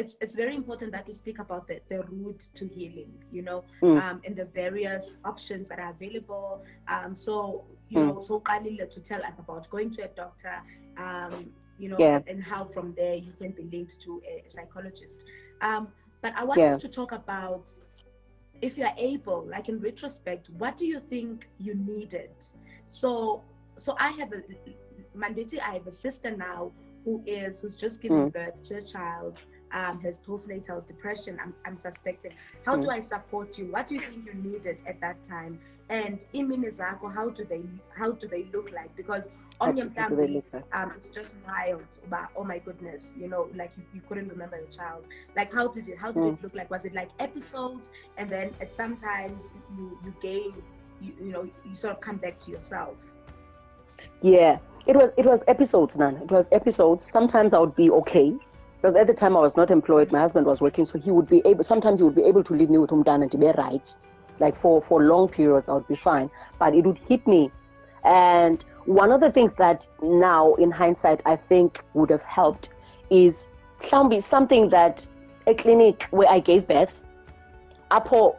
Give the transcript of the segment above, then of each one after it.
it's very important that we speak about the route to healing, and the various options that are available. So Qalile to tell us about going to a doctor, and how from there you can be linked to a psychologist. But I want us to talk about, if you're able, like in retrospect, what do you think you needed? So I have a sister now who's just giving birth to a child, has postnatal depression. I'm suspecting. How do I support you? What do you think you needed at that time? And imini zako, how do they look like? Because on your family, it's just mild. But oh my goodness, like you couldn't remember your child. Like how did it look like? Was it like episodes, and then at sometimes you gain, you sort of come back to yourself? Yeah, it was episodes, Nan. It was episodes. Sometimes I would be okay, because at the time I was not employed. My husband was working, so sometimes he would be able to leave me with Umdana and to be right. Like for long periods, I would be fine. But it would hit me. And one of the things that now, in hindsight, I think would have helped is something that a clinic where I gave birth,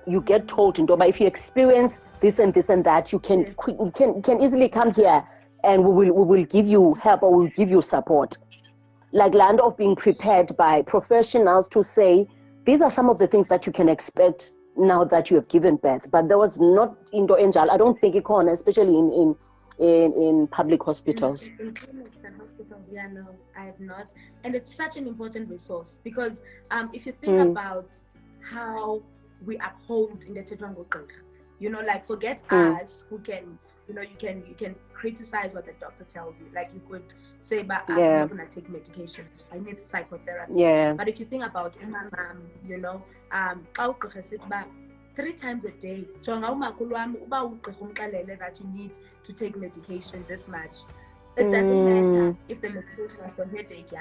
you get told, but if you experience this and this and that, you can easily come here and we will give you help, or we'll give you support. Like land of being prepared by professionals to say, these are some of the things that you can expect now that you have given birth. But there was not Indo Angel. I don't think it can, especially in public hospitals. In clinics and hospitals, no, I have not. And it's such an important resource, because if you think about how we uphold in the Tetwango, like forget us who can, you can criticize what the doctor tells you. Like you could say, but I'm not going to take medication. I need psychotherapy. Yeah. But if you think about 3 times a day, that you need to take medication this much. It doesn't matter if the medication is for headache,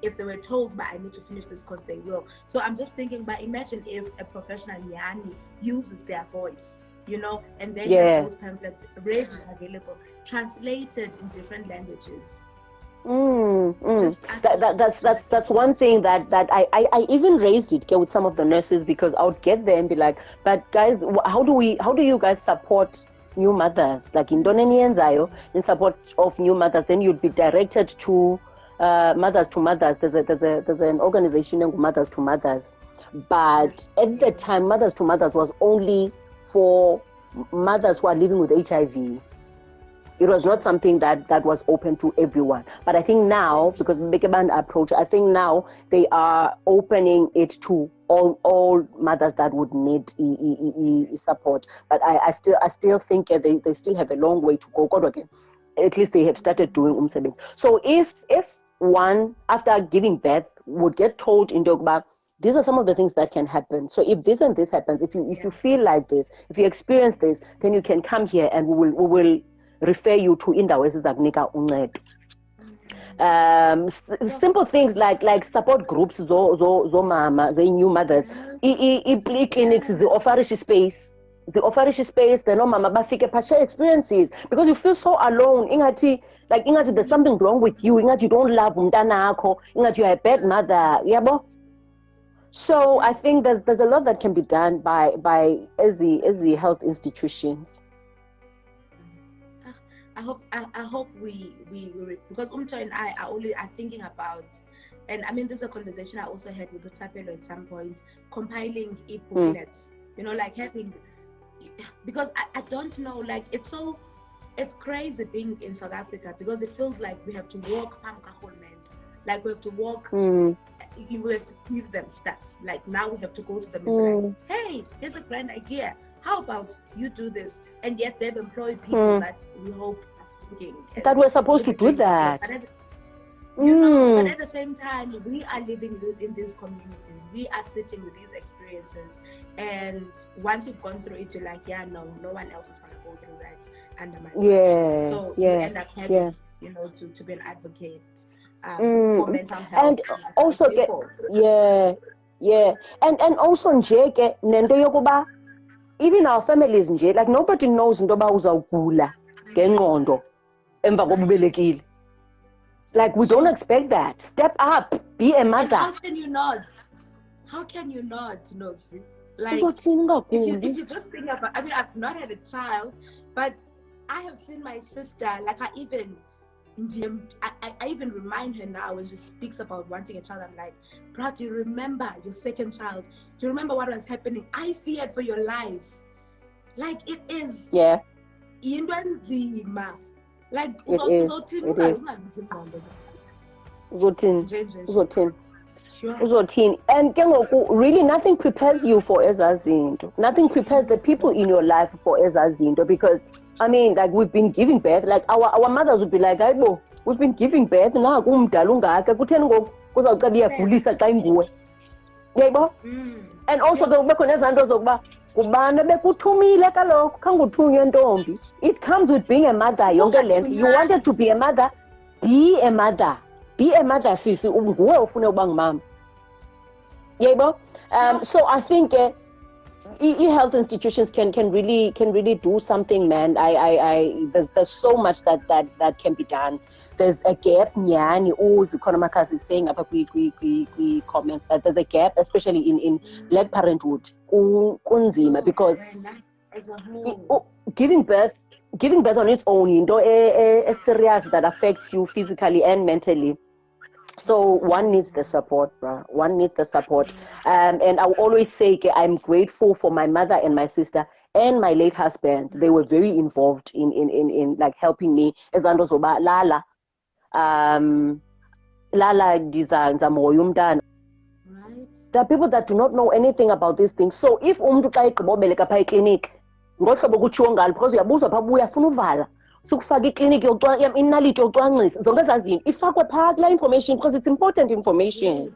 if they were told, but I need to finish this because they will. So I'm just thinking, but imagine if a professional Yani uses their voice, and then those pamphlets readily available, translated in different languages. That's one thing that I even raised it with some of the nurses, because I would get there and be like, but guys, how do you guys support new mothers? Like in Donenienzayo, in support of new mothers, then you'd be directed to mothers to mothers. There's an organization named Mothers to Mothers, but at the time, Mothers to Mothers was only for mothers who are living with HIV. It was not something that was open to everyone. But I think now, because Band approach, I think now they are opening it to all mothers that would need support. But I still think they still have a long way to go. God again, at least they have started doing umsebenzi. So if one, after giving birth, would get told in Dogba, these are some of the things that can happen. So if this and this happens, if you feel like this, if you experience this, then you can come here and we will refer you to indawo ezizakunika uncedo. Simple things like support groups zo mama, ze new mothers. Clinics they offer space. They offer space. They know mama bafike share experiences, because you feel so alone. Ingati there's something wrong with you. Ingati you don't love umntana akho. Ingati you are a bad mother. Yabo. So I think there's a lot that can be done by the health institutions. I hope we because Umto and I are thinking about, and I mean this is a conversation I also had with Utapelo at some point, compiling e-booklets, like having, because I don't know, like it's crazy being in South Africa, because it feels like we have to walk like we have to walk, we have to give them stuff. Like now we have to go to them and be like, hey, here's a grand idea. How about you do this? And yet they've employed people that we hope are thinking. That we're supposed to do that. But at the same time, we are living in these communities. We are sitting with these experiences. And once you've gone through it, you're like, no one else is going to go through that under my watch. So you end up having, to be an advocate for mental health. And also, and also, Njeke, Nendo Yokuba, even our families, like nobody knows ndoba uzawugula ngengqondo emva kobubelekile. Like, we don't expect that. Step up, be a mother. And how can you not? How can you not, Nosie? Like, if you just think about, I mean, I've not had a child, but I have seen my sister, like I even remind her now when she speaks about wanting a child. I'm like, bro, do you remember your second child? Do you remember what was happening? I feared for your life. Like, it is. Yeah. Like, it is. Uzothini. And really nothing prepares you for ezazinto. Nothing prepares the people in your life for ezazinto, because I mean, like, we've been giving birth. Like, our mothers would be like, "Ayibo, we've been giving birth now kumdala ungaka kutheni ngoku kuzawucaba iyagulisa xa inguwe." Yebo? And also bekho nezanto zokuba kubana bekuthumile kaloku khange uthunywe ntombi. It comes with being a mother. Yonke le nto. You wanted to be a mother? Be a mother. Be a mother, sisi. Nguwe ufune uba ngumama. Yebo? So I think health institutions can really do something, man. There's so much that can be done. There's a gap, nyani. Thandokazi is saying about we comments that there's a gap, especially in black parenthood. Kunzima, because giving birth on its own, is serious that affects you physically and mentally. So one needs the support, bro. One needs the support. And I will always say, I'm grateful for my mother and my sister and my late husband. They were very involved in like helping me. As Andozoba, Lala, Right. There are people that do not know anything about these things. So if clinic, because sukufaka ikliniki inaliti yokucwangcisa zonke ezazinto ifakwe phakathi la information because it's important information.